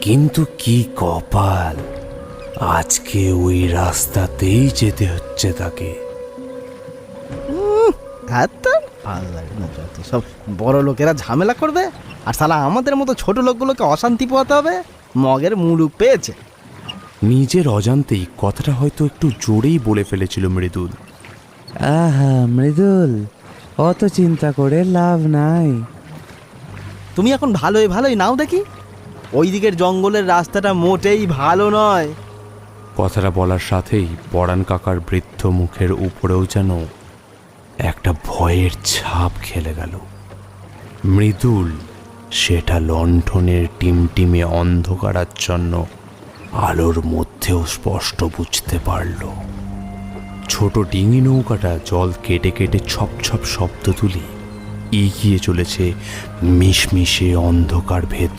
কিন্তু কি কপাল, আজকে ওই রাস্তাতেই যেতে হচ্ছে তাকে। এত ভালো লাগে না, যত সব বড় লোকেরা ঝামেলা করবে আর শালা আমাদের মতো ছোট লোকগুলোকে অশান্তি পোয়াতে হবে। মগের মুলুক পেয়েছে। নিজের অজান্তেই কথাটা হয়তো একটু জোরেই বলে ফেলেছিল মৃদুল। আহা মৃদুল, অত চিন্তা করে লাভ নাই। তুমি এখন ভালোই ভালোই নাও দেখি, ওই দিকের জঙ্গলের রাস্তাটা মোটেই ভালো নয়। কথাটা বলার সাথেই পরাণ কাকার বৃদ্ধ মুখের উপরেও যেন একটা ভয়ের ছাপ খেলে গেল। মৃদুল সেটা লণ্ঠনের টিমটিমে অন্ধকারাচ্ছন্ন আলোর মধ্যেও স্পষ্ট বুঝতে পারল। ছোট ডিঙি নৌকাটা জল কেটে কেটে ছপ ছপ শব্দ তুলে এগিয়ে চলেছে মিশমিশে অন্ধকার ভেদ